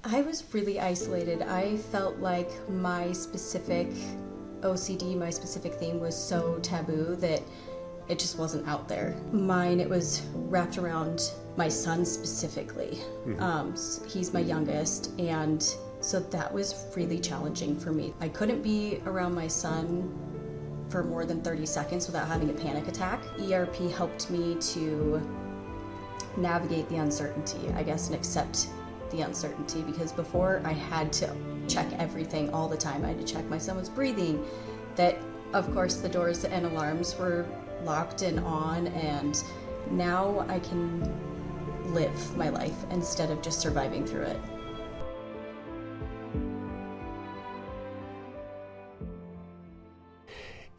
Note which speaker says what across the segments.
Speaker 1: I was really isolated. I felt like my specific OCD, my specific theme was so taboo that it just wasn't out there. Mine, it was wrapped around my son specifically. He's my youngest, and so that was really challenging for me. I couldn't be around my son for more than 30 seconds without having a panic attack. ERP helped me to navigate the uncertainty, I guess, and accept the uncertainty, because before I had to check everything all the time. I had to check my son was breathing, that of course the doors and alarms were locked and on, and now I can live my life instead of just surviving through it.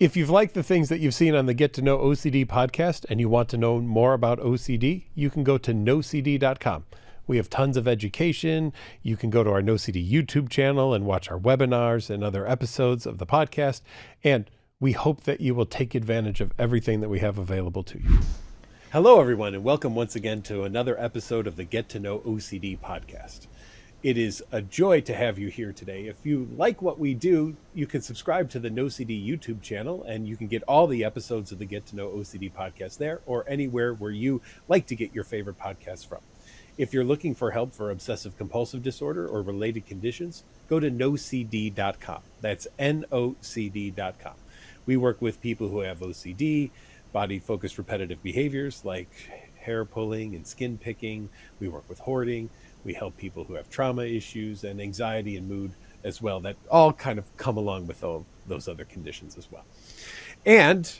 Speaker 2: If you've liked the things that you've seen on the Get to Know OCD podcast and you want to know more about OCD, you can go to NOCD.com. We have tons of education. You can go to our NOCD YouTube channel and watch our webinars and other episodes of the podcast. And we hope that you will take advantage of everything that we have available to you. Hello, everyone, and welcome once again to another episode of the Get to Know OCD podcast. It is a joy to have you here today. If you like what we do, you can subscribe to the NOCD YouTube channel, and you can get all the episodes of the Get to Know OCD podcast there, or anywhere where you like to get your favorite podcasts from. If you're looking for help for obsessive compulsive disorder or related conditions, go to NOCD.com. That's NOCD.com. We work with people who have OCD, body-focused repetitive behaviors like hair pulling and skin picking. We work with hoarding. We help people who have trauma issues and anxiety and mood as well, that all kind of come along with all those other conditions as well. And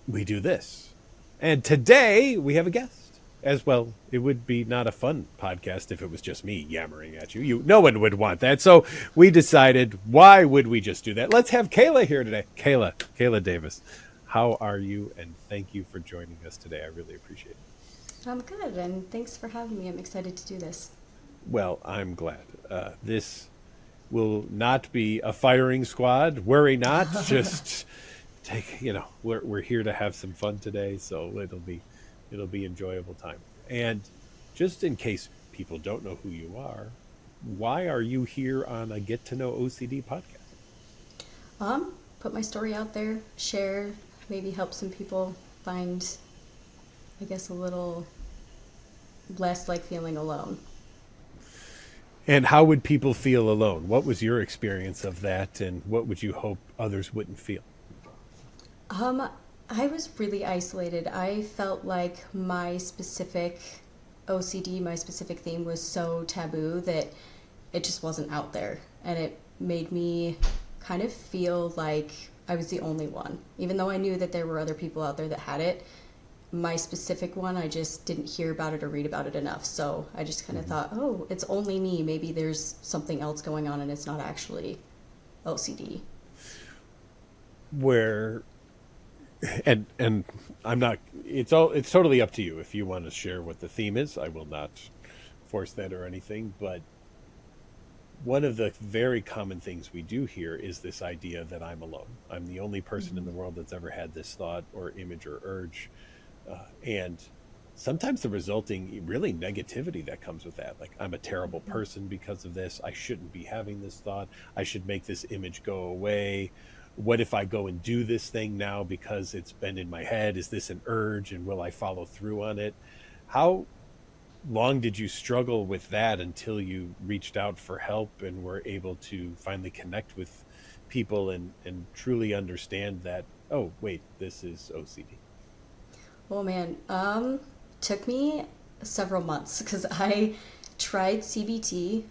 Speaker 2: we do this. And today we have a guest as well. It would be not a fun podcast if it was just me yammering at you. No one would want that. So we decided, why would we just do that? Let's have Cayla here today. Cayla Davis. How are you? And thank you for joining us today. I really appreciate it.
Speaker 1: I'm good, and thanks for having me. I'm excited to do this.
Speaker 2: Well, I'm glad. This will not be a firing squad. Worry not. Just take, we're here to have some fun today, so it'll be enjoyable time. And just in case people don't know who you are, why are you here on a Get to Know OCD podcast?
Speaker 1: Put my story out there, share, maybe help some people find, I guess, a little less like feeling alone.
Speaker 2: And how would people feel alone? What was your experience of that, and what would you hope others wouldn't feel?
Speaker 1: I was really isolated. I felt like my specific OCD, my specific theme was so taboo that it just wasn't out there. And it made me kind of feel like I was the only one. Even though I knew that there were other people out there that had it, my specific one, I just didn't hear about it or read about it enough. So I just kind of thought, oh, it's only me. Maybe there's something else going on and it's not actually OCD.
Speaker 2: And I'm not, it's totally up to you. If you want to share what the theme is, I will not force that or anything. But one of the very common things we do here is this idea that I'm alone. I'm the only person in the world that's ever had this thought or image or urge. And sometimes the resulting really negativity that comes with that, like, I'm a terrible person because of this. I shouldn't be having this thought. I should make this image go away. What if I go and do this thing now because it's been in my head? Is this an urge, and will I follow through on it? How long did you struggle with that until you reached out for help and were able to finally connect with people and truly understand that, oh, wait, this is OCD?
Speaker 1: Oh man, took me several months because I tried CBT.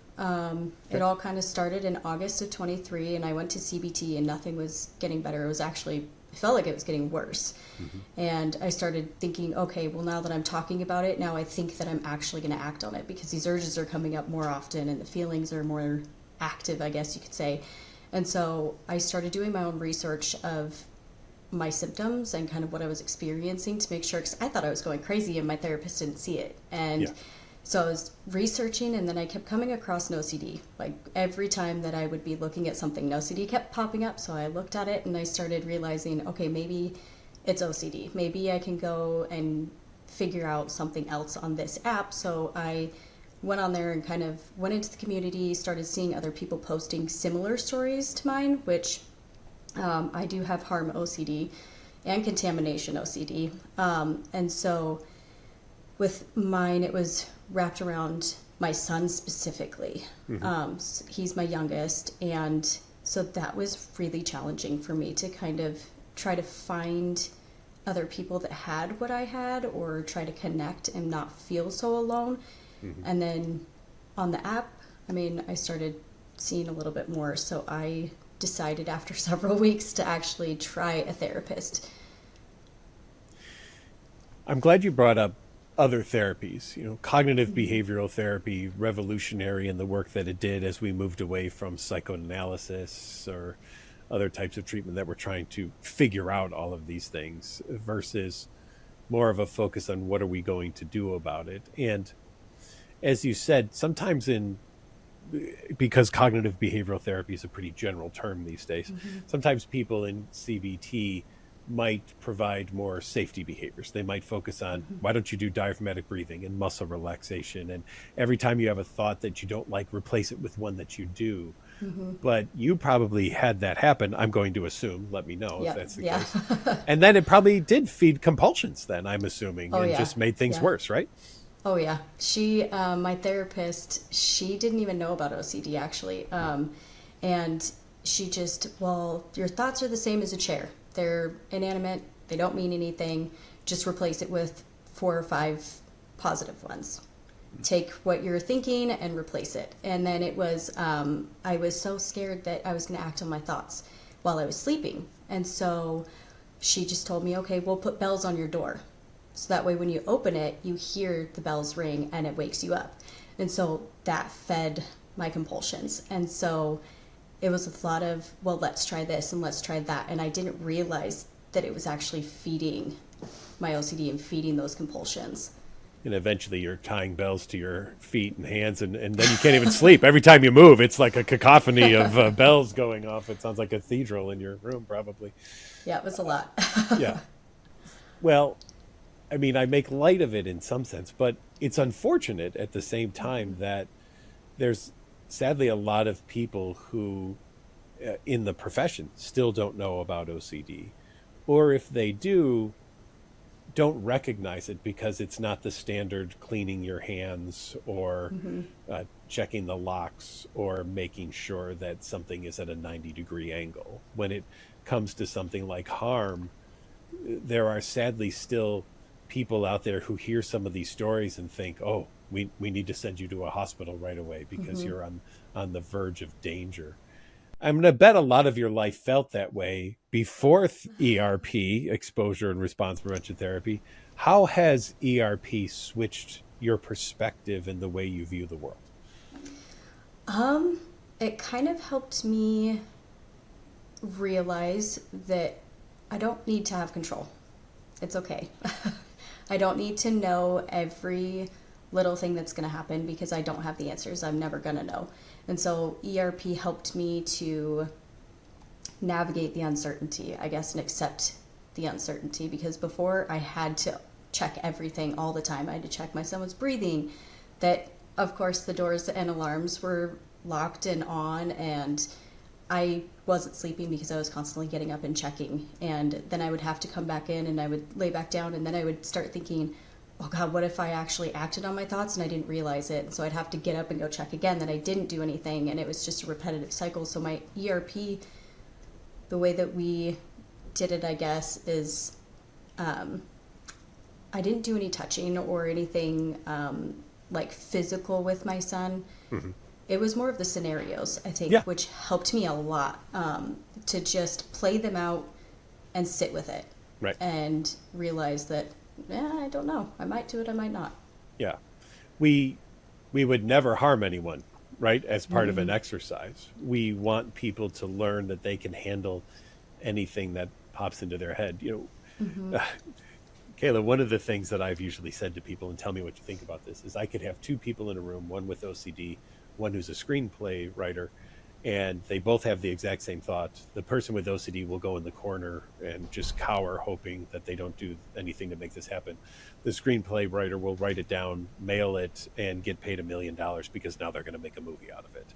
Speaker 1: It all kind of started in August of 23, and I went to CBT and nothing was getting better. It was actually, I felt like it was getting worse. And I started thinking, okay, well, now that I'm talking about it, now I think that I'm actually going to act on it, because these urges are coming up more often and the feelings are more active, I guess you could say. And so I started doing my own research of my symptoms and kind of what I was experiencing to make sure, because I thought I was going crazy and my therapist didn't see it. And so I was researching, and then I kept coming across NOCD. Like, every time that I would be looking at something, NOCD kept popping up. So I looked at it and I started realizing, okay, maybe it's OCD. Maybe I can go and figure out something else on this app. So I went on there and kind of went into the community, started seeing other people posting similar stories to mine, which I do have harm OCD and contamination OCD. And so with mine, it was wrapped around my son specifically. He's my youngest. And so that was really challenging for me to kind of try to find other people that had what I had, or try to connect and not feel so alone. And then on the app, I mean, I started seeing a little bit more. So I decided after several weeks to actually try a therapist.
Speaker 2: I'm glad you brought up other therapies. Cognitive behavioral therapy, revolutionary in the work that it did as we moved away from psychoanalysis or other types of treatment that were trying to figure out all of these things, versus more of a focus on what are we going to do about it. And as you said, sometimes because cognitive behavioral therapy is a pretty general term these days, sometimes people in CBT might provide more safety behaviors. They might focus on, why don't you do diaphragmatic breathing and muscle relaxation? And every time you have a thought that you don't like, replace it with one that you do. But you probably had that happen, I'm going to assume. Let me know if that's the case. And then it probably did feed compulsions then, I'm assuming, just made things worse, right?
Speaker 1: Oh yeah. She, my therapist, she didn't even know about OCD actually. And she just, well, your thoughts are the same as a chair. They're inanimate. They don't mean anything. Just replace it with 4 or 5 positive ones. Take what you're thinking and replace it. And then it was, I was so scared that I was going to act on my thoughts while I was sleeping. And so she just told me, okay, we'll put bells on your door. So that way when you open it, you hear the bells ring and it wakes you up. And so that fed my compulsions. And so it was a lot of, well, let's try this and let's try that. And I didn't realize that it was actually feeding my OCD and feeding those compulsions.
Speaker 2: And eventually you're tying bells to your feet and hands, and then you can't even sleep. Every time you move, it's like a cacophony of bells going off. It sounds like a cathedral in your room, probably.
Speaker 1: Yeah, it was a lot.
Speaker 2: Yeah. Well, I mean, I make light of it in some sense, but it's unfortunate at the same time that there's sadly a lot of people who in the profession still don't know about OCD, or if they do, don't recognize it because it's not the standard cleaning your hands or checking the locks or making sure that something is at a 90-degree angle. When it comes to something like harm, there are sadly still people out there who hear some of these stories and think, oh, we need to send you to a hospital right away because you're on the verge of danger. I'm going to bet a lot of your life felt that way before ERP, exposure and response prevention therapy. How has ERP switched your perspective and the way you view the world?
Speaker 1: It kind of helped me realize that I don't need to have control. It's okay. I don't need to know every little thing that's going to happen because I don't have the answers. I'm never going to know. And so ERP helped me to navigate the uncertainty, I guess, and accept the uncertainty, because before I had to check everything all the time. I had to check my son was breathing, that of course the doors and alarms were locked and on, and I wasn't sleeping because I was constantly getting up and checking. And then I would have to come back in and I would lay back down, and then I would start thinking, oh God, what if I actually acted on my thoughts and I didn't realize it? And so I'd have to get up and go check again that I didn't do anything, and it was just a repetitive cycle. So my ERP, the way that we did it, I guess, is I didn't do any touching or anything like physical with my son. It was more of the scenarios, I think, which helped me a lot to just play them out and sit with it.
Speaker 2: Right.
Speaker 1: And realize that, I don't know. I might do it, I might not.
Speaker 2: Yeah. We would never harm anyone, right, as part of an exercise. We want people to learn that they can handle anything that pops into their head. Cayla, one of the things that I've usually said to people, and tell me what you think about this, is I could have 2 people in a room, one with OCD, one who's a screenplay writer, and they both have the exact same thought. The person with OCD will go in the corner and just cower, hoping that they don't do anything to make this happen. The screenplay writer will write it down, mail it, and get paid $1 million because now they're going to make a movie out of it.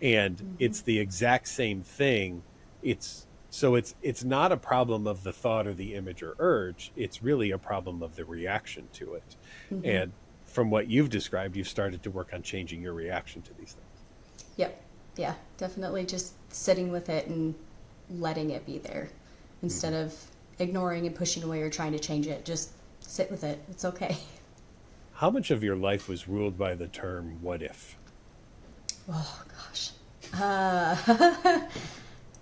Speaker 2: And it's the exact same thing. It's not a problem of the thought or the image or urge. It's really a problem of the reaction to it. And from what you've described, you've started to work on changing your reaction to these things.
Speaker 1: Yep. Yeah, definitely just sitting with it and letting it be there instead of ignoring and pushing away or trying to change it. Just sit with it. It's okay.
Speaker 2: How much of your life was ruled by the term "what if"?
Speaker 1: Oh, gosh.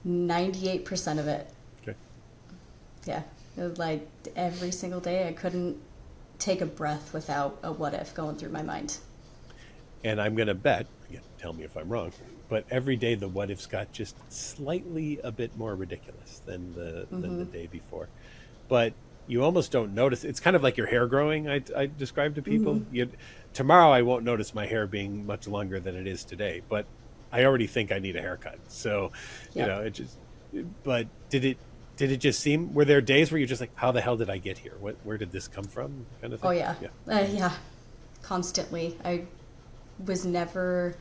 Speaker 1: 98% of it.
Speaker 2: Okay.
Speaker 1: Yeah. It was like every single day I couldn't take a breath without a what if going through my mind.
Speaker 2: And I'm going to bet, again, tell me if I'm wrong, but every day the what ifs got just slightly a bit more ridiculous than the day before. But you almost don't notice. It's kind of like your hair growing, I describe to people. Tomorrow I won't notice my hair being much longer than it is today, but I already think I need a haircut. So, it just, but did it just seem, were there days where you're just like, how the hell did I get here? Where did this come from? Kind of thing?
Speaker 1: Oh, yeah. Yeah. Constantly. I was never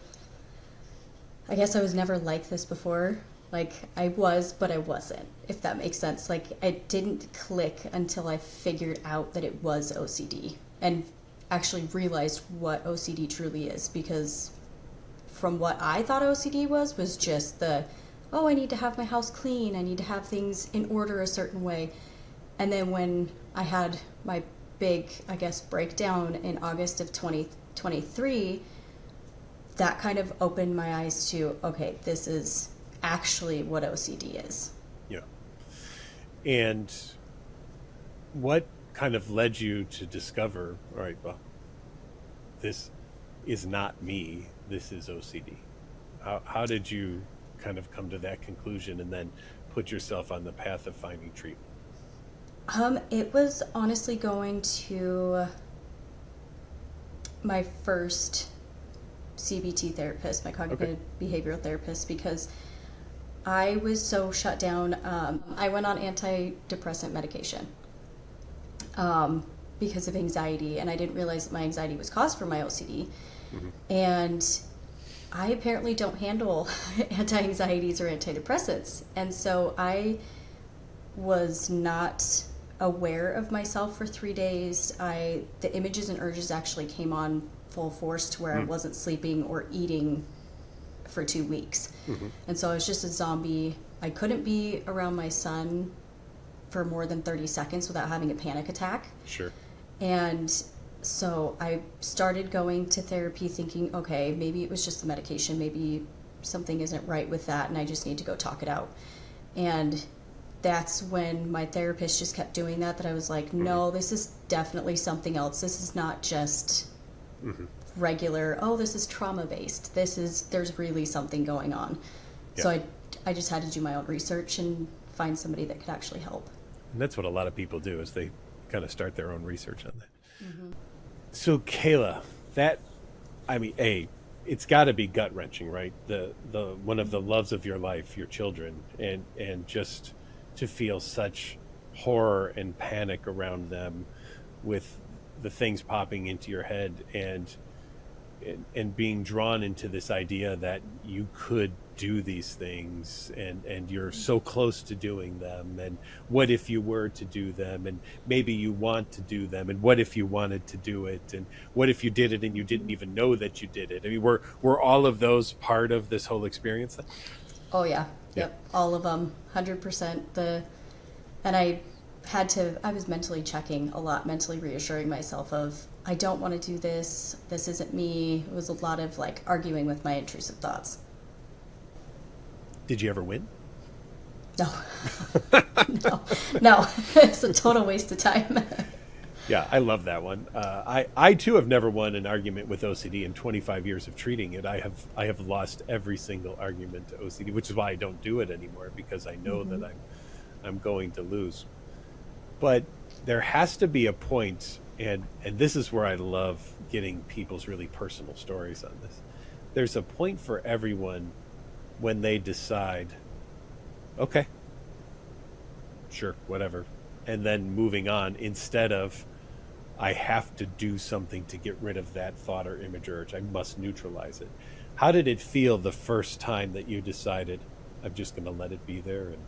Speaker 1: like this before. Like I was, but I wasn't, if that makes sense. Like it didn't click until I figured out that it was OCD and actually realized what OCD truly is, because from what I thought OCD was just I need to have my house clean. I need to have things in order a certain way. And then when I had my big, breakdown in August of 2023, that kind of opened my eyes to, okay, this is actually what OCD is.
Speaker 2: Yeah. And what kind of led you to discover, all right, well, this is not me, this is OCD? How did you kind of come to that conclusion and then put yourself on the path of finding treatment?
Speaker 1: It was honestly going to my first CBT therapist, my cognitive behavioral therapist, because I was so shut down. I went on antidepressant medication because of anxiety, and I didn't realize that my anxiety was caused from my OCD. And I apparently don't handle anti-anxieties or antidepressants. And so I was not aware of myself for 3 days. The images and urges actually came on full force to where I wasn't sleeping or eating for 2 weeks. And so I was just a zombie. I couldn't be around my son for more than 30 seconds without having a panic attack.
Speaker 2: Sure.
Speaker 1: And so I started going to therapy thinking, okay, maybe it was just the medication, maybe something isn't right with that and I just need to go talk it out. And that's when my therapist just kept doing that I was like, no, this is definitely something else. This is not just regular, this is trauma-based. There's really something going on. Yeah. So I just had to do my own research and find somebody that could actually help.
Speaker 2: And that's what a lot of people do, is they kind of start their own research on that. So Cayla, it's got to be gut-wrenching, right? The one of the loves of your life, your children, and just to feel such horror and panic around them, with the things popping into your head, and being drawn into this idea that you could do these things, and you're so close to doing them, and what if you were to do them, and maybe you want to do them, and what if you wanted to do it, and what if you did it and you didn't even know that you did it? I mean, were all of those part of this whole experience then?
Speaker 1: Oh yeah. Yep. All of them, 100%. And I was mentally checking a lot, mentally reassuring myself of, I don't want to do this isn't me. It was a lot of like arguing with my intrusive thoughts.
Speaker 2: Did you ever win?
Speaker 1: No. No. It's a total waste of time.
Speaker 2: Yeah, I love that one. I too have never won an argument with OCD in 25 years of treating it. I have lost every single argument to OCD, which is why I don't do it anymore, because I know that I'm going to lose. But there has to be a point, and this is where I love getting people's really personal stories on this. There's a point for everyone when they decide, okay, sure, whatever, and then moving on instead of, I have to do something to get rid of that thought or image or urge. I must neutralize it. How did it feel the first time that you decided, I'm just going to let it be there and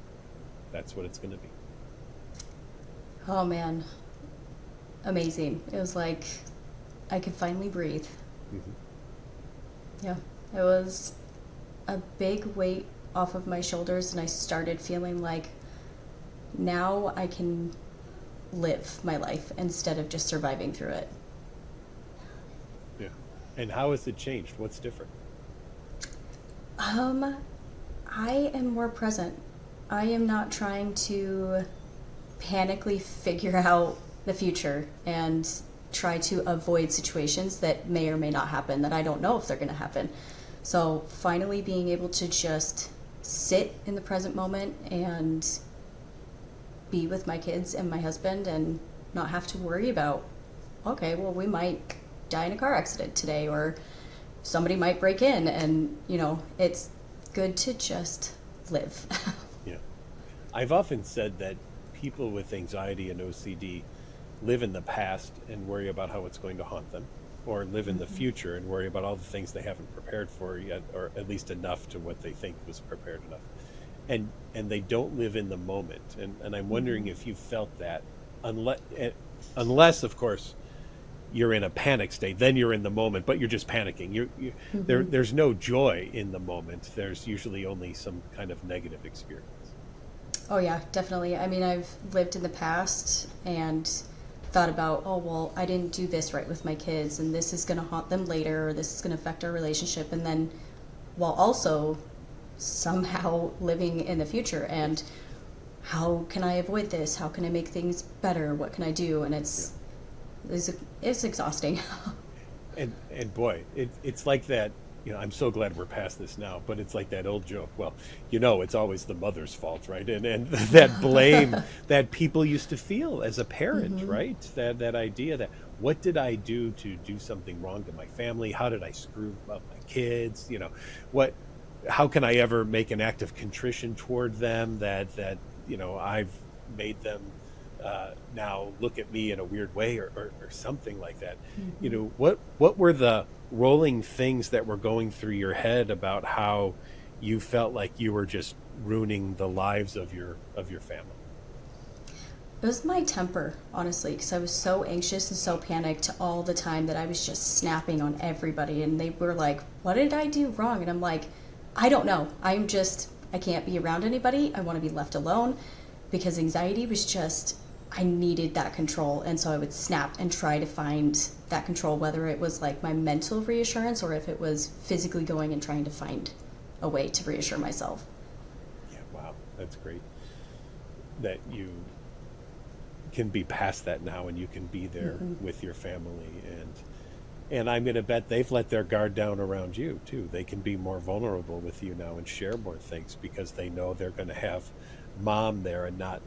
Speaker 2: that's what it's going to be?
Speaker 1: Oh man, amazing. It was like I could finally breathe. Yeah, it was a big weight off of my shoulders, and I started feeling like now I can live my life instead of just surviving through it.
Speaker 2: Yeah. And how has it changed? What's different?
Speaker 1: I am more present. I am not trying to panically figure out the future and try to avoid situations that may or may not happen, that I don't know if they're going to happen. So finally being able to just sit in the present moment and be with my kids and my husband and not have to worry about, okay, well, we might die in a car accident today, or somebody might break in, and it's good to just live.
Speaker 2: Yeah. I've often said that people with anxiety and OCD live in the past and worry about how it's going to haunt them, or live in the future and worry about all the things they haven't prepared for yet, or at least enough to what they think was prepared enough. And they don't live in the moment. And I'm wondering if you felt that, unless of course you're in a panic state, then you're in the moment, but you're just panicking. There's no joy in the moment. There's usually only some kind of negative experience.
Speaker 1: Oh yeah, definitely. I mean, I've lived in the past and thought about, oh, well, I didn't do this right with my kids, and this is going to haunt them later, or this is going to affect our relationship. And then while also somehow living in the future, and how can I avoid this? How can I make things better? What can I do? And it's exhausting.
Speaker 2: And boy, it's like that. I'm so glad we're past this now, but it's like that old joke. Well, it's always the mother's fault, right? And that blame that people used to feel as a parent, right? That idea that, what did I do to do something wrong to my family? How did I screw up my kids? How can I ever make an act of contrition toward them that I've made them now look at me in a weird way, or something like that. What were the rolling things that were going through your head about how you felt like you were just ruining the lives of your family?
Speaker 1: It was my temper, honestly, because I was so anxious and so panicked all the time that I was just snapping on everybody, and they were like, what did I do wrong? And I'm like, I don't know. I can't be around anybody. I want to be left alone, because anxiety was just, I needed that control. And so I would snap and try to find that control, whether it was like my mental reassurance or if it was physically going and trying to find a way to reassure myself.
Speaker 2: Yeah, wow, that's great that you can be past that now and you can be there with your family. And I'm going to bet they've let their guard down around you too. They can be more vulnerable with you now and share more things because they know they're going to have mom there and not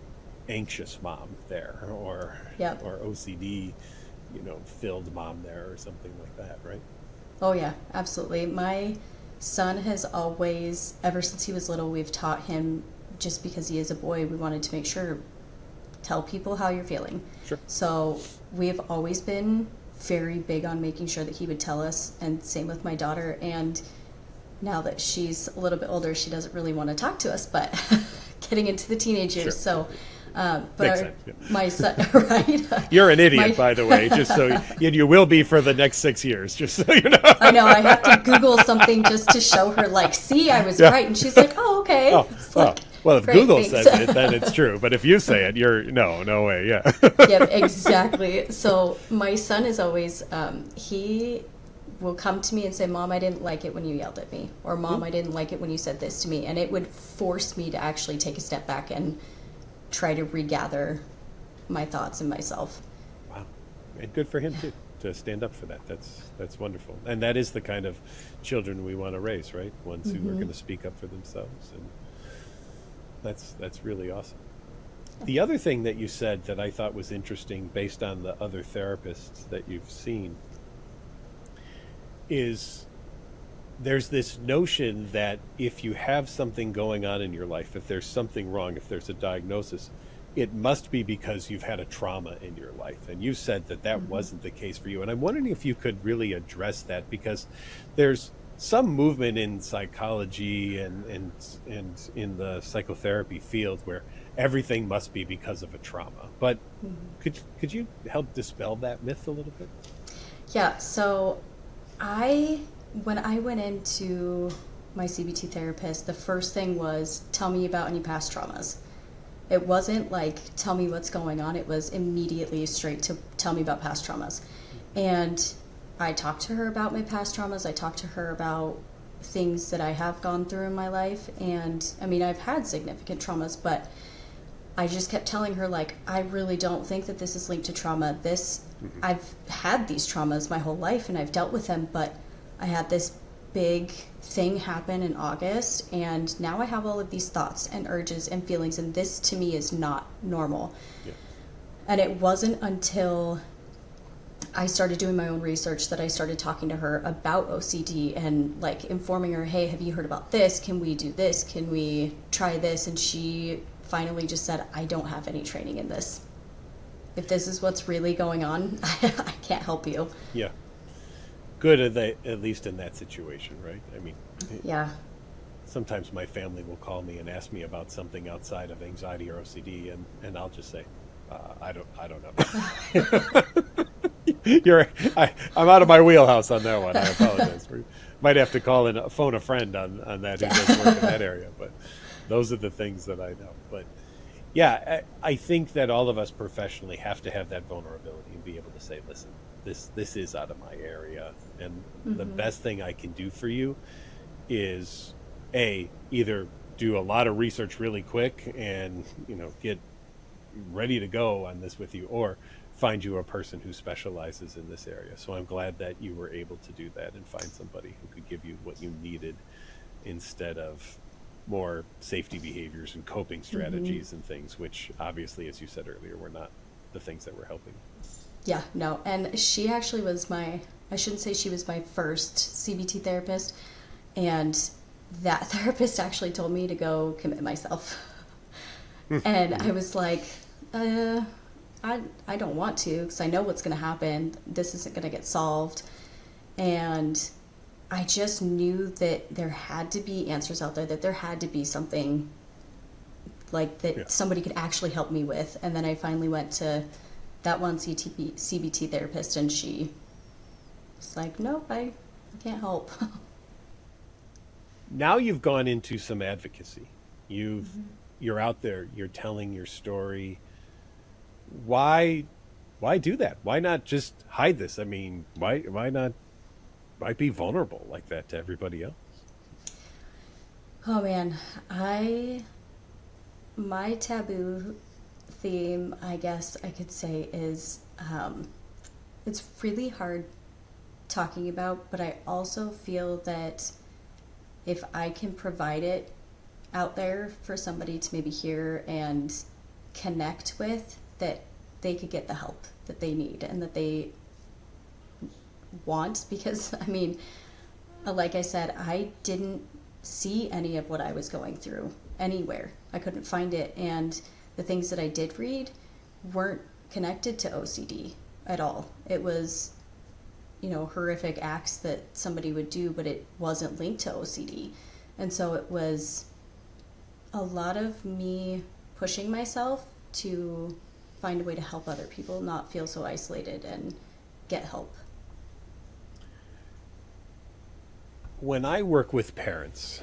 Speaker 2: anxious mom there, or OCD, filled mom there, or something like that, right?
Speaker 1: Oh yeah, absolutely. My son has always, ever since he was little, we've taught him, just because he is a boy, we wanted to make sure, tell people how you're feeling.
Speaker 2: Sure.
Speaker 1: So we've always been very big on making sure that he would tell us, and same with my daughter. And now that she's a little bit older, she doesn't really want to talk to us, but getting into the teenage years.
Speaker 2: Sure.
Speaker 1: So but
Speaker 2: sense, yeah.
Speaker 1: My son, right?
Speaker 2: You're an idiot, by the way, just so you will be for the next 6 years, just so you know.
Speaker 1: I know, I have to Google something just to show her, like, see, I was right. And she's like, oh, okay.
Speaker 2: Well, if
Speaker 1: great,
Speaker 2: Google
Speaker 1: thanks.
Speaker 2: says it, then it's true. But if you say it, you're, no way, yeah.
Speaker 1: Yep, exactly. So my son is always, he will come to me and say, Mom, I didn't like it when you yelled at me. Or Mom, I didn't like it when you said this to me. And it would force me to actually take a step back and try to regather my thoughts and myself.
Speaker 2: Wow. And good for him, too, to stand up for that. That's wonderful. And that is the kind of children we want to raise, right? Ones who are going to speak up for themselves. And that's really awesome. The other thing that you said that I thought was interesting, based on the other therapists that you've seen, is there's this notion that if you have something going on in your life, if there's something wrong, if there's a diagnosis, it must be because you've had a trauma in your life. And you said that that
Speaker 1: Mm-hmm.
Speaker 2: wasn't the case for you. And I'm wondering if you could really address that, because there's some movement in psychology and in the psychotherapy field where everything must be because of a trauma. But could you help dispel that myth a little bit?
Speaker 1: Yeah, so I when I went into my CBT therapist, the first thing was tell me about any past traumas. It wasn't like tell me what's going on. It was immediately straight to tell me about past traumas. And I talked to her about my past traumas. I talked to her about things that I have gone through in my life. And I mean, I've had significant traumas, but I just kept telling her, like, I really don't think that this is linked to trauma. I've had these traumas my whole life and I've dealt with them, but I had this big thing happen in August, and now I have all of these thoughts and urges and feelings, and this to me is not normal.
Speaker 2: Yeah.
Speaker 1: And it wasn't until I started doing my own research that I started talking to her about OCD and like informing her, hey, have you heard about this? Can we do this? Can we try this? And she finally just said, I don't have any training in this. If this is what's really going on, I can't help you.
Speaker 2: Yeah. Good, at least in that situation, right? I mean,
Speaker 1: Yeah.
Speaker 2: sometimes my family will call me and ask me about something outside of anxiety or OCD, and I'll just say, I don't know. I'm out of my wheelhouse on that one. I apologize. We might have to call in, phone a friend on that who does work in that area. But those are the things that I know. But yeah, I think that all of us professionally have to have that vulnerability and be able to say, listen, this is out of my area, and the best thing I can do for you is either do a lot of research really quick and get ready to go on this with you, or find you a person who specializes in this area. So I'm glad that you were able to do that and find somebody who could give you what you needed instead of more safety behaviors and coping strategies and things, which obviously, as you said earlier, were not the things that were helping.
Speaker 1: Yeah, no. And she actually was I shouldn't say she was my first CBT therapist. And that therapist actually told me to go commit myself. And I was like, I don't want to, because I know what's going to happen. This isn't going to get solved. And I just knew that there had to be answers out there, that there had to be something like that somebody could actually help me with. And then I finally went to that one CBT therapist, and she was like, nope, I can't help.
Speaker 2: Now you've gone into some advocacy. You're out there, you're telling your story. Why do that? Why not just hide this? I mean, why be vulnerable like that to everybody else?
Speaker 1: Oh man, my taboo theme, I guess I could say, is it's really hard talking about, but I also feel that if I can provide it out there for somebody to maybe hear and connect with, that they could get the help that they need and that they want. Because I mean, like I said, I didn't see any of what I was going through anywhere. I couldn't find it, and the things that I did read weren't connected to OCD at all. It was, horrific acts that somebody would do, but it wasn't linked to OCD. And so it was a lot of me pushing myself to find a way to help other people not feel so isolated and get help.
Speaker 2: When I work with parents,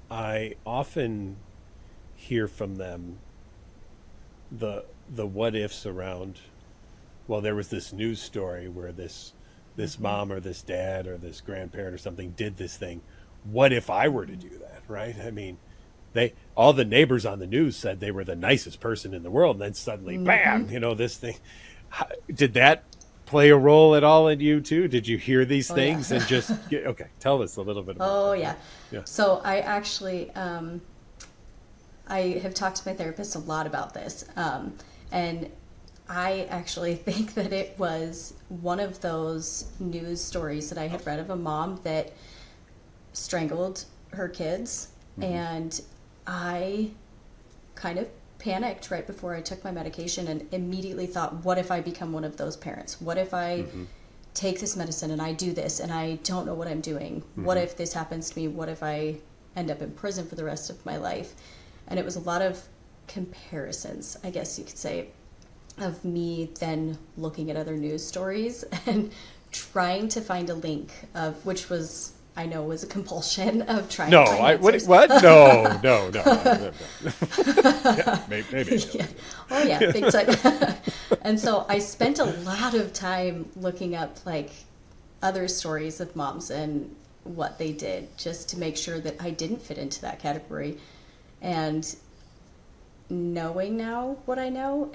Speaker 2: I often hear from them the what ifs around, well, there was this news story where this mom or this dad or this grandparent or something did this thing. What if I were to do that, right? I mean, all the neighbors on the news said they were the nicest person in the world, and then suddenly, bam, this thing. Did that play a role at all in you too? Did you hear these things
Speaker 1: yeah.
Speaker 2: and just okay? Tell us a little bit about that.
Speaker 1: Yeah. So I actually, I have talked to my therapist a lot about this, and I actually think that it was one of those news stories that I had read of a mom that strangled her kids. And I kind of panicked right before I took my medication and immediately thought, what if I become one of those parents? What if I take this medicine and I do this and I don't know what I'm doing? What if this happens to me? What if I end up in prison for the rest of my life? And it was a lot of comparisons, I guess you could say, of me then looking at other news stories and trying to find a link of, which was, I know, was a compulsion of trying
Speaker 2: No,
Speaker 1: to find answers.
Speaker 2: what? No. Yeah, maybe.
Speaker 1: Yeah. Oh yeah, big time. And so I spent a lot of time looking up like other stories of moms and what they did just to make sure that I didn't fit into that category. And knowing now what I know,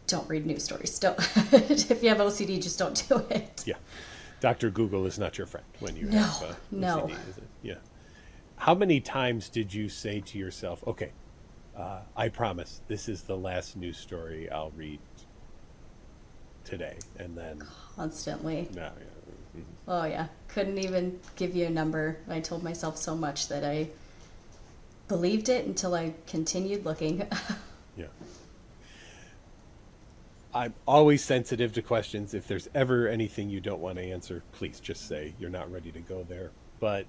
Speaker 1: don't read news stories. Don't. If you have OCD, just don't do it.
Speaker 2: Yeah. Dr. Google is not your friend when you
Speaker 1: No,
Speaker 2: have
Speaker 1: no.
Speaker 2: OCD, is it? Yeah. How many times did you say to yourself, okay, I promise this is the last news story I'll read today, and then
Speaker 1: Constantly.
Speaker 2: no,
Speaker 1: Oh yeah, couldn't even give you a number. I told myself so much that I believed it until I continued looking.
Speaker 2: yeah. I'm always sensitive to questions. If there's ever anything you don't want to answer, please just say you're not ready to go there. But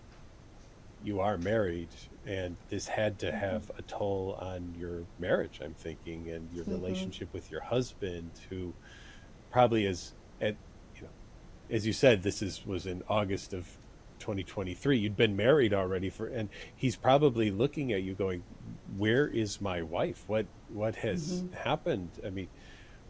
Speaker 2: you are married, and this had to have a toll on your marriage, I'm thinking, and your relationship with your husband, who probably is at, you know, as you said, was in August of 2023. You'd been married already and he's probably looking at you going, where is my wife? What has happened? I mean,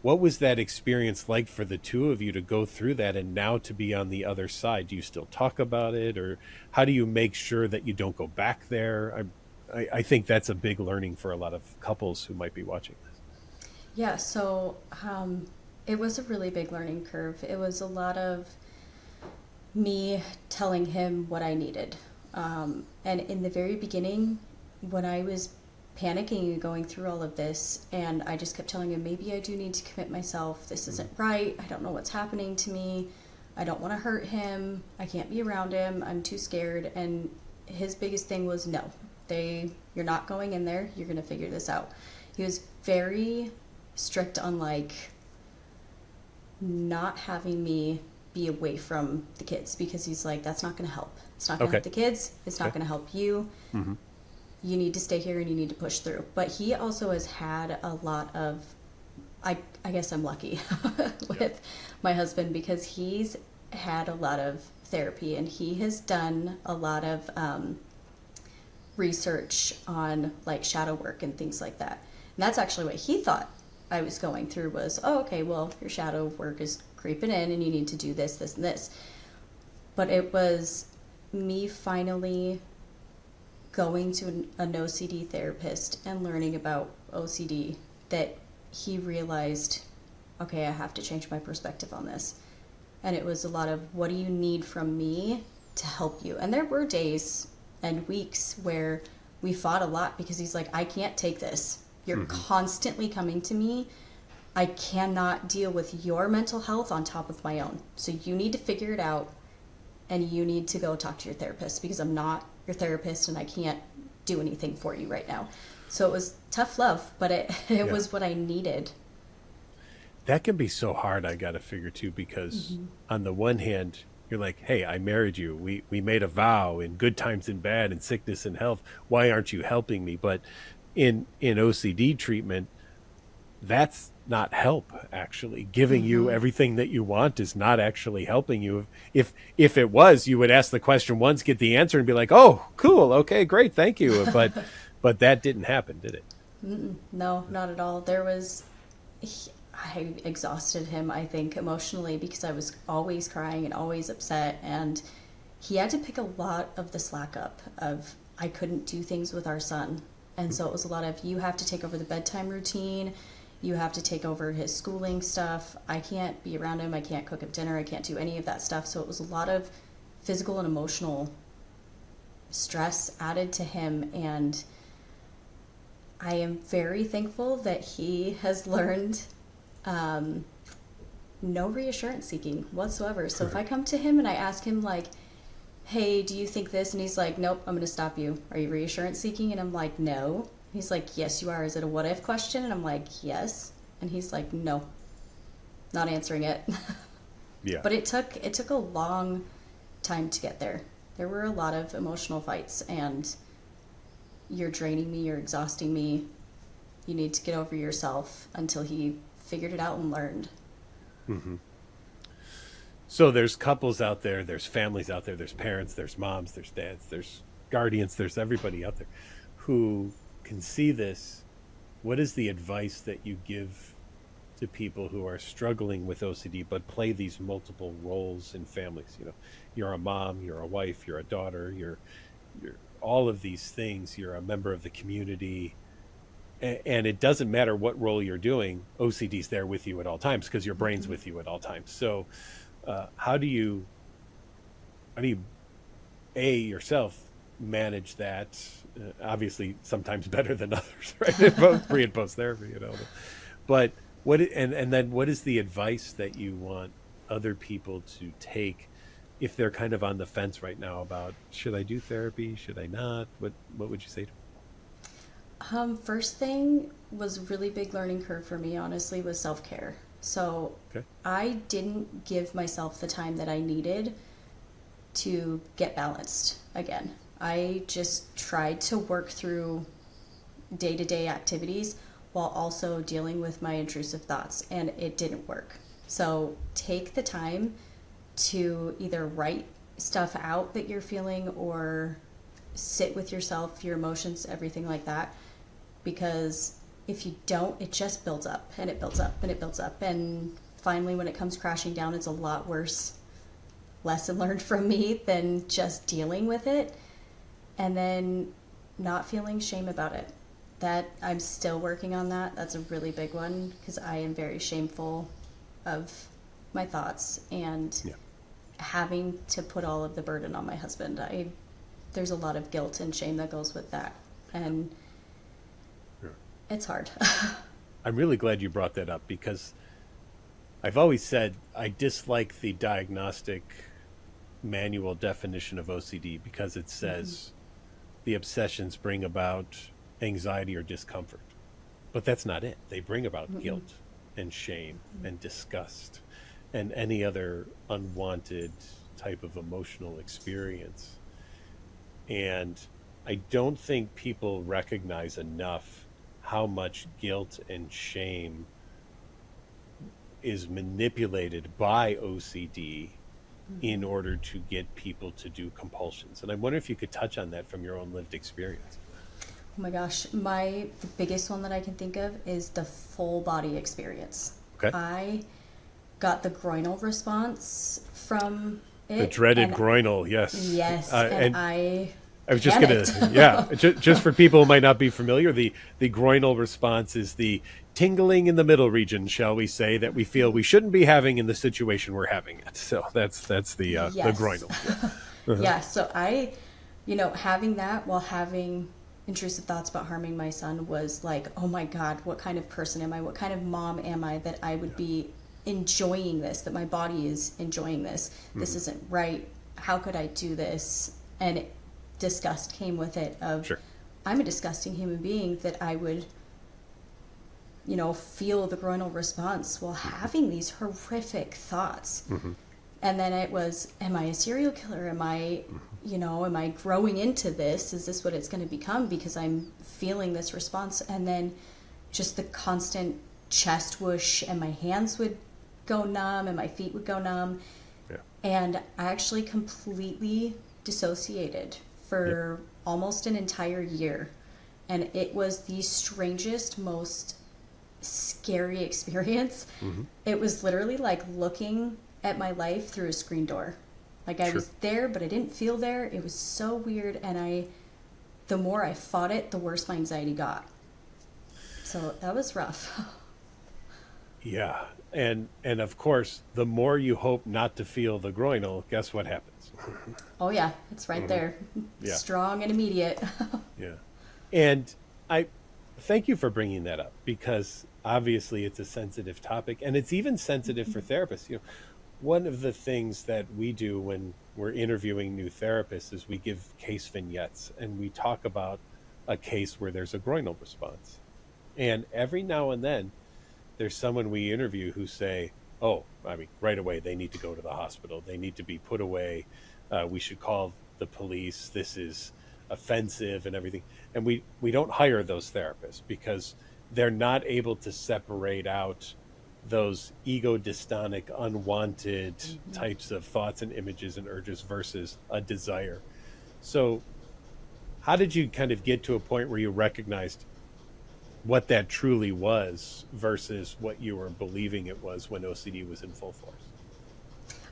Speaker 2: what was that experience like for the two of you to go through that and now to be on the other side? Do you still talk about it, or how do you make sure that you don't go back there? I think that's a big learning for a lot of couples who might be watching this.
Speaker 1: Yeah, so it was a really big learning curve. It was a lot of me telling him what I needed. And in the very beginning, when I was panicking and going through all of this, and I just kept telling him, maybe I do need to commit myself. This isn't right. I don't know what's happening to me. I don't want to hurt him. I can't be around him. I'm too scared. And his biggest thing was, no, you're not going in there. You're going to figure this out. He was very strict on like not having me be away from the kids, because he's like, that's not going to help. It's not going to help the kids. It's not going to help you. You need to stay here and you need to push through. But he also has had a lot of, I guess I'm lucky with my husband, because he's had a lot of therapy and he has done a lot of research on like shadow work and things like that. And that's actually what he thought I was going through was, oh, okay, well, your shadow work is creeping in and you need to do this, this, and this. But it was me finally going to a NOCD therapist and learning about OCD that he realized, okay, I have to change my perspective on this. And it was a lot of, what do you need from me to help you? And there were days and weeks where we fought a lot, because he's like, I can't take this. You're constantly coming to me. I cannot deal with your mental health on top of my own. So you need to figure it out, and you need to go talk to your therapist, because I'm not your therapist and I can't do anything for you right now. So it was tough love, but it was what I needed.
Speaker 2: That can be so hard, I got to figure too, because on the one hand, you're like, hey, I married you. We made a vow in good times and bad, in sickness and health. Why aren't you helping me? But in OCD treatment, that's not help, actually. Giving you everything that you want is not actually helping you. If it was, you would ask the question once, get the answer, and be like, oh, cool, okay, great, thank you. But that didn't happen, did it?
Speaker 1: No, not at all. I exhausted him, I think, emotionally, because I was always crying and always upset, and he had to pick a lot of the slack up of, I couldn't do things with our son. And so it was a lot of, you have to take over the bedtime routine, you have to take over his schooling stuff. I can't be around him, I can't cook him dinner, I can't do any of that stuff. So it was a lot of physical and emotional stress added to him, and I am very thankful that he has learned no reassurance seeking whatsoever. So if I come to him and I ask him like, hey, do you think this? And he's like, nope, I'm going to stop you. Are you reassurance seeking? And I'm like, no. He's like, yes, you are. Is it a what if question? And I'm like, yes. And he's like, no, not answering it.
Speaker 2: Yeah.
Speaker 1: But it took a long time to get there. There were a lot of emotional fights, and you're draining me, you're exhausting me. You need to get over yourself, until he figured it out and learned.
Speaker 2: Mm-hmm. So there's couples out there, there's families out there, there's parents, there's moms, there's dads, there's guardians, there's everybody out there who can see this. What is the advice that you give to people who are struggling with OCD but play these multiple roles in families? You know, you're a mom, you're a wife, you're a daughter, you're all of these things, you're a member of the community, and it doesn't matter what role you're doing, OCD's there with you at all times because your brain's with you at all times. So how do you yourself manage that? Obviously sometimes better than others, right? Both pre and post therapy, you know, but and then what is the advice that you want other people to take if they're kind of on the fence right now about, should I do therapy, should I not? What would you say to them?
Speaker 1: First thing was really big learning curve for me, honestly, was self-care. So
Speaker 2: Okay.
Speaker 1: I didn't give myself the time that I needed to get balanced again. I just tried to work through day-to-day activities while also dealing with my intrusive thoughts, and it didn't work. So take the time to either write stuff out that you're feeling, or sit with yourself, your emotions, everything like that. Because if you don't, it just builds up and it builds up and it builds up. And finally, when it comes crashing down, it's a lot worse lesson learned from me than just dealing with it. And then not feeling shame about it. That I'm still working on that. That's a really big one, because I am very shameful of my thoughts, and having to put all of the burden on my husband. There's a lot of guilt and shame that goes with that. And it's hard.
Speaker 2: I'm really glad you brought that up, because I've always said I dislike the diagnostic manual definition of OCD, because it says the obsessions bring about anxiety or discomfort. But that's not it. They bring about guilt and shame and disgust and any other unwanted type of emotional experience. And I don't think people recognize enough how much guilt and shame is manipulated by OCD in order to get people to do compulsions. And I wonder if you could touch on that from your own lived experience.
Speaker 1: Oh my gosh, the biggest one that I can think of is the full body experience.
Speaker 2: Okay.
Speaker 1: I got the groinal response from it.
Speaker 2: The dreaded groinal, yes.
Speaker 1: Yes,
Speaker 2: and
Speaker 1: I
Speaker 2: was just
Speaker 1: panicked.
Speaker 2: just for people who might not be familiar, the groinal response is the tingling in the middle region, shall we say, that we feel we shouldn't be having in the situation we're having it. So that's the groinal.
Speaker 1: Yeah, so I, having that while having intrusive thoughts about harming my son was like, oh my God, what kind of person am I? What kind of mom am I that I would be enjoying this, that my body is enjoying this? This isn't right. How could I do this? And disgust came with it of, I'm a disgusting human being that I would, feel the groinal response while having these horrific thoughts. And then it was, am I a serial killer? Am I, am I growing into this? Is this what it's going to become? Because I'm feeling this response. And then just the constant chest whoosh, and my hands would go numb and my feet would go numb. And I actually completely dissociated for almost an entire year. And it was the strangest, most scary experience. It was literally like looking at my life through a screen door. Like I was there, but I didn't feel there. It was so weird. And the more I fought it, the worse my anxiety got. So that was rough.
Speaker 2: Yeah. And of course, the more you hope not to feel the groinal, guess what happens?
Speaker 1: Oh yeah, it's right there. Strong and immediate.
Speaker 2: Yeah. And thank you for bringing that up, because obviously it's a sensitive topic, and it's even sensitive for therapists. One of the things that we do when we're interviewing new therapists is we give case vignettes, and we talk about a case where there's a groinal response. And every now and then there's someone we interview who say, oh, I mean, right away, they need to go to the hospital. They need to be put away. We should call the police. This is offensive and everything. And we don't hire those therapists because they're not able to separate out those ego dystonic, unwanted types of thoughts and images and urges versus a desire. So how did you kind of get to a point where you recognized what that truly was versus what you were believing it was when OCD was in full force?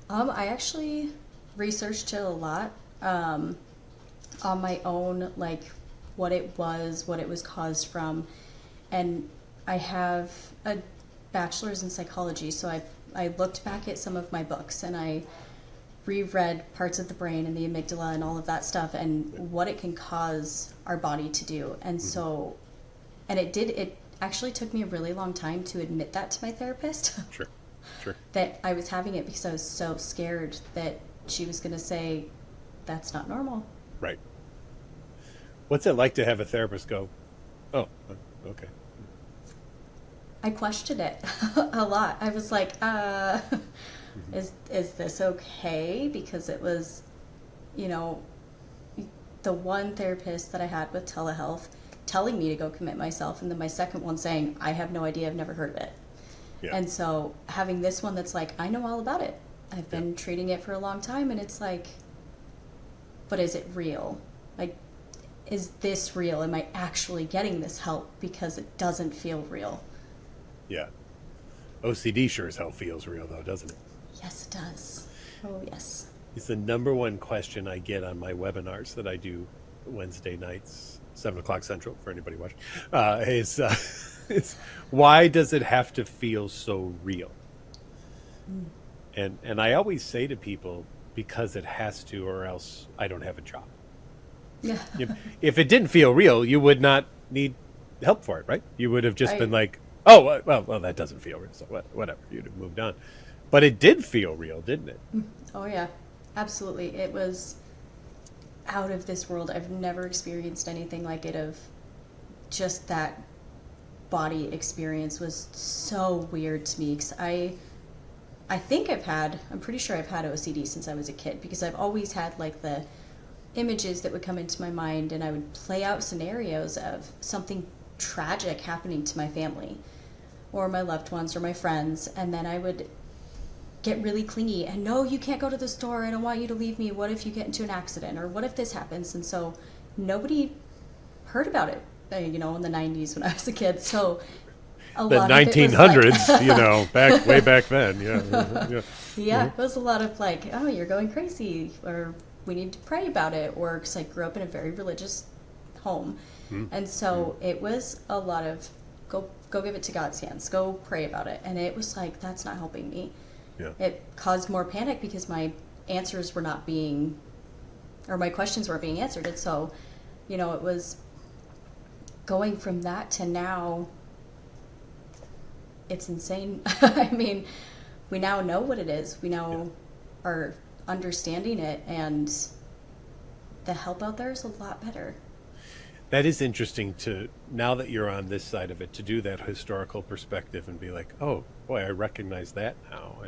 Speaker 1: I actually researched it a lot on my own, like what it was caused from, and I have a bachelor's in psychology, so I looked back at some of my books and I reread parts of the brain and the amygdala and all of that stuff and what it can cause our body to do, and so. And it actually took me a really long time to admit that to my therapist.
Speaker 2: Sure.
Speaker 1: That I was having it because I was so scared that she was going to say, that's not normal.
Speaker 2: Right. What's it like to have a therapist go, oh, okay.
Speaker 1: I questioned it a lot. I was like, is this okay? Because it was, the one therapist that I had with telehealth telling me to go commit myself, and then my second one saying, I have no idea, I've never heard of it. Yeah. And so having this one that's like, I know all about it. I've been treating it for a long time, and it's like, but is it real? Like, is this real? Am I actually getting this help? Because it doesn't feel real.
Speaker 2: Yeah. OCD sure as hell feels real, though, doesn't it?
Speaker 1: Yes, it does. Oh, yes.
Speaker 2: It's the number one question I get on my webinars that I do Wednesday nights, 7:00 Central, for anybody watching, is why does it have to feel so real? And I always say to people, because it has to, or else I don't have a job.
Speaker 1: Yeah.
Speaker 2: If it didn't feel real, you would not need help for it, right? You would have just been like, oh, well, that doesn't feel real, so whatever. You'd have moved on. But it did feel real, didn't it?
Speaker 1: Oh, yeah. Absolutely. It was out of this world. I've never experienced anything like it. Of just that body experience was so weird to me, because I think I'm pretty sure I've had OCD since I was a kid, because I've always had like the images that would come into my mind, and I would play out scenarios of something tragic happening to my family or my loved ones or my friends, and then I would get really clingy and, no, you can't go to the store, I don't want you to leave me, what if you get into an accident, or what if this happens? And so nobody heard about it, in the 90s when I was a kid. So a
Speaker 2: the
Speaker 1: lot
Speaker 2: 1900s,
Speaker 1: like,
Speaker 2: way back then. Yeah.
Speaker 1: It was a lot of like, oh, you're going crazy, or we need to pray about it, or because I grew up in a very religious home. And so it was a lot of go give it to God's hands, go pray about it. And it was like, that's not helping me.
Speaker 2: Yeah.
Speaker 1: It caused more panic because my answers were not being, or my questions weren't being answered. And so, it was going from that to now. It's insane. I mean, we now know what it is. We now are understanding it, and the help out there is a lot better.
Speaker 2: That is interesting to, now that you're on this side of it, to do that historical perspective and be like, oh boy, I recognize that now.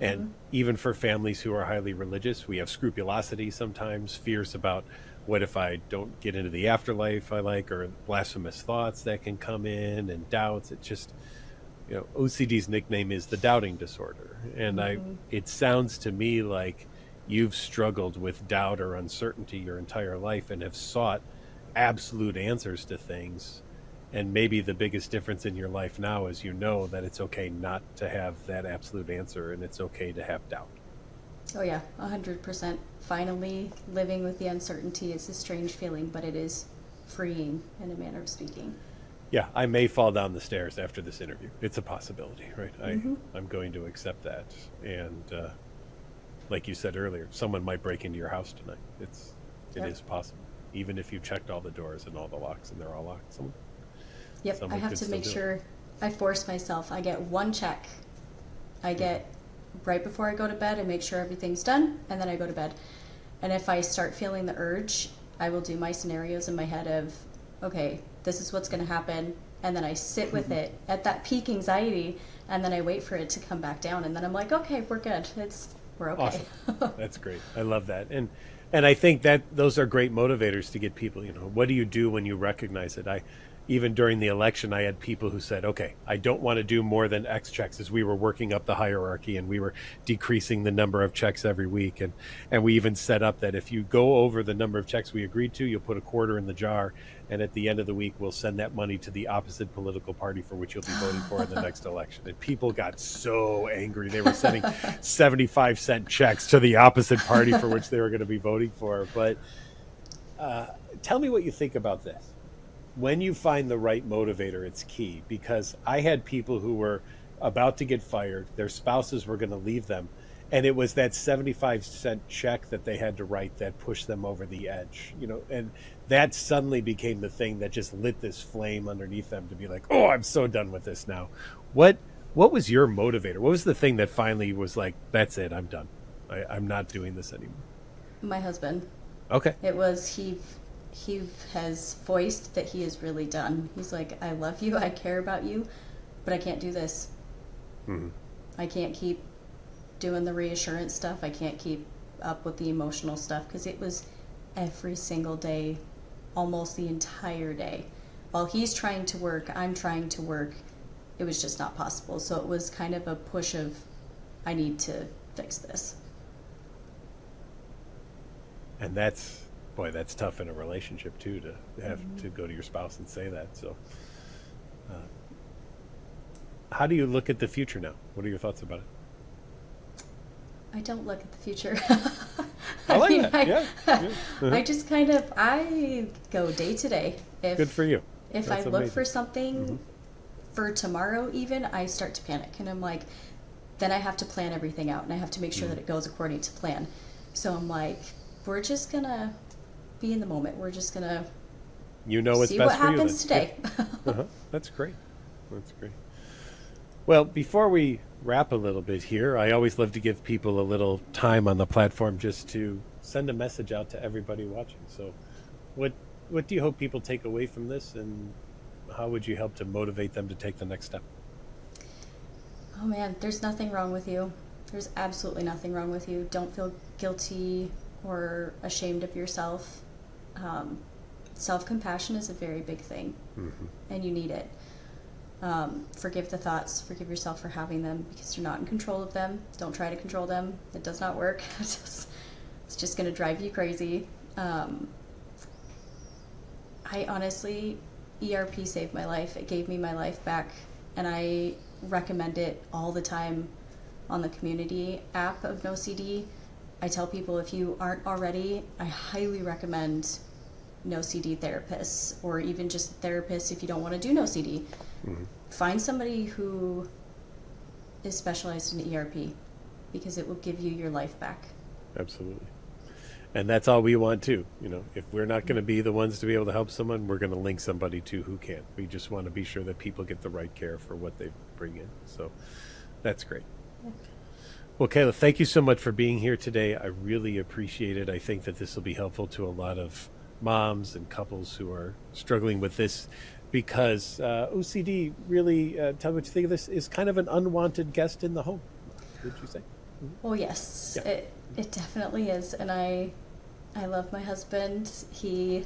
Speaker 2: And even for families who are highly religious, we have scrupulosity sometimes, fears about what if I don't get into the afterlife I like, or blasphemous thoughts that can come in, and doubts. It just, OCD's nickname is the doubting disorder. And it sounds to me like you've struggled with doubt or uncertainty your entire life and have sought absolute answers to things. And maybe the biggest difference in your life now is that it's okay not to have that absolute answer, and it's okay to have doubt.
Speaker 1: Oh yeah, 100%. Finally living with the uncertainty is a strange feeling, but it is freeing in a manner of speaking.
Speaker 2: Yeah, I may fall down the stairs after this interview. It's a possibility, right? I'm going to accept that. And like you said earlier, someone might break into your house tonight. It is possible. Even if you checked all the doors and all the locks and they're all locked.
Speaker 1: Yep, I
Speaker 2: someone
Speaker 1: have
Speaker 2: could
Speaker 1: to
Speaker 2: still
Speaker 1: make
Speaker 2: do it.
Speaker 1: sure I force myself. I get one check. I get right before I go to bed, I make sure everything's done, and then I go to bed. And if I start feeling the urge, I will do my scenarios in my head of, okay, this is what's going to happen. And then I sit with it at that peak anxiety, and then I wait for it to come back down. And then I'm like, okay, we're good. We're okay.
Speaker 2: Awesome. That's great. I love that. And I think that those are great motivators to get people, what do you do when you recognize it? Even during the election, I had people who said, okay, I don't want to do more than X checks, as we were working up the hierarchy and we were decreasing the number of checks every week. And we even set up that if you go over the number of checks we agreed to, you'll put a quarter in the jar. And at the end of the week, we'll send that money to the opposite political party for which you'll be voting for in the next election. And people got so angry. They were sending 75-cent checks to the opposite party for which they were going to be voting for. But tell me what you think about this. When you find the right motivator, it's key, because I had people who were about to get fired, their spouses were going to leave them, and it was that 75-cent check that they had to write that pushed them over the edge, and that suddenly became the thing that just lit this flame underneath them to be like, oh, I'm so done with this now. What was your motivator? What was the thing that finally was like, that's it, I'm done. I'm not doing this anymore?
Speaker 1: My husband.
Speaker 2: Okay.
Speaker 1: It was he has voiced that he is really done. He's like, I love you, I care about you, but I can't do this.
Speaker 2: Mm-hmm.
Speaker 1: I can't keep doing the reassurance stuff. I can't keep up with the emotional stuff, because it was every single day, almost the entire day. While he's trying to work, I'm trying to work. It was just not possible. So it was kind of a push of, I need to fix this.
Speaker 2: And that's tough in a relationship too, to have to go to your spouse and say that. So how do you look at the future now? What are your thoughts about it?
Speaker 1: I don't look at the future.
Speaker 2: I like that. Yeah. Uh-huh.
Speaker 1: I just I go day to day.
Speaker 2: Good for you.
Speaker 1: If
Speaker 2: That's
Speaker 1: I look
Speaker 2: amazing.
Speaker 1: for something for tomorrow even, I start to panic, and I'm like, then I have to plan everything out, and I have to make sure that it goes according to plan. So I'm like, we're just gonna be in the moment. We're just gonna
Speaker 2: what's
Speaker 1: see
Speaker 2: best
Speaker 1: what
Speaker 2: for you
Speaker 1: happens
Speaker 2: then.
Speaker 1: today.
Speaker 2: Uh-huh. That's great. Well, before we wrap a little bit here, I always love to give people a little time on the platform just to send a message out to everybody watching. So what do you hope people take away from this, and how would you help to motivate them to take the next step?
Speaker 1: Oh man, there's nothing wrong with you. There's absolutely nothing wrong with you. Don't feel guilty or ashamed of yourself. Self-compassion is a very big thing, and you need it. Forgive the thoughts. Forgive yourself for having them, because you're not in control of them. Don't try to control them. It does not work. It's just going to drive you crazy. I honestly, ERP saved my life. It gave me my life back, and I recommend it all the time on the community app of NOCD. I tell people, if you aren't already, I highly recommend NOCD therapists, or even just therapists if you don't want to do NOCD. Find somebody who is specialized in ERP, because it will give you your life back.
Speaker 2: Absolutely. And that's all we want too. If we're not going to be the ones to be able to help someone, we're going to link somebody to who can. We just want to be sure that people get the right care for what they bring in. So that's great. Yeah. Well, Cayla, thank you so much for being here today. I really appreciate it. I think that this will be helpful to a lot of moms and couples who are struggling with this, because OCD really, tell me what you think of this, is kind of an unwanted guest in the home, would you say?
Speaker 1: Well, yes,
Speaker 2: Yeah.
Speaker 1: it definitely is. And I love my husband. He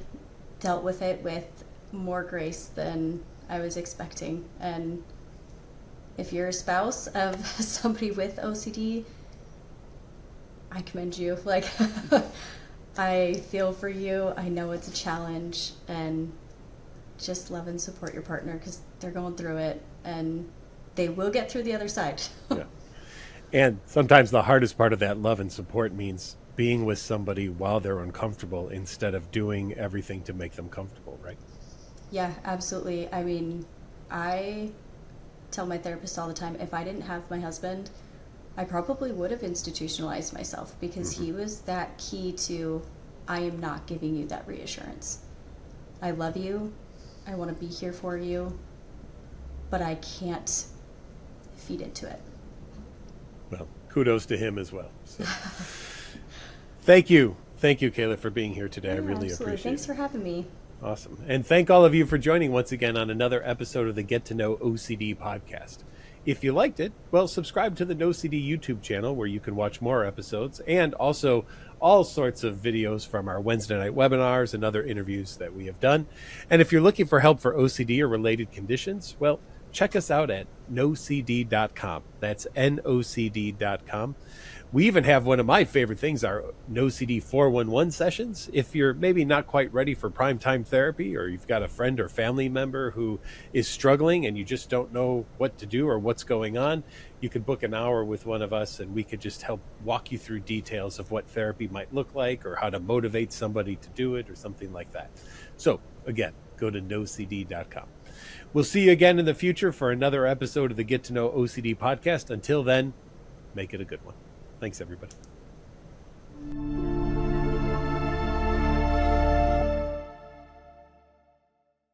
Speaker 1: dealt with it with more grace than I was expecting. And if you're a spouse of somebody with OCD, I commend you. Like, I feel for you. I know it's a challenge, and just love and support your partner, because they're going through it, and they will get through the other side.
Speaker 2: Yeah. And sometimes the hardest part of that love and support means being with somebody while they're uncomfortable, instead of doing everything to make them comfortable, right?
Speaker 1: Yeah, absolutely. I mean, I tell my therapist all the time, if I didn't have my husband, I probably would have institutionalized myself, because he was that key to, I am not giving you that reassurance. I love you, I want to be here for you, but I can't feed into it.
Speaker 2: Well, kudos to him as well. So. Thank you, Cayla, for being here today. I really
Speaker 1: absolutely.
Speaker 2: appreciate
Speaker 1: Thanks
Speaker 2: it.
Speaker 1: for having me.
Speaker 2: Awesome. And thank all of you for joining once again on another episode of the Get to Know OCD podcast. If you liked it, well, subscribe to the NOCD YouTube channel where you can watch more episodes and also all sorts of videos from our Wednesday night webinars and other interviews that we have done. And if you're looking for help for OCD or related conditions, well, check us out at NOCD.com. That's NOCD.com. We even have one of my favorite things, our NOCD 411 sessions. If you're maybe not quite ready for primetime therapy, or you've got a friend or family member who is struggling and you just don't know what to do or what's going on, you could book an hour with one of us and we could just help walk you through details of what therapy might look like or how to motivate somebody to do it or something like that. So again, go to NOCD.com. We'll see you again in the future for another episode of the Get to Know OCD podcast. Until then, make it a good one. Thanks, everybody.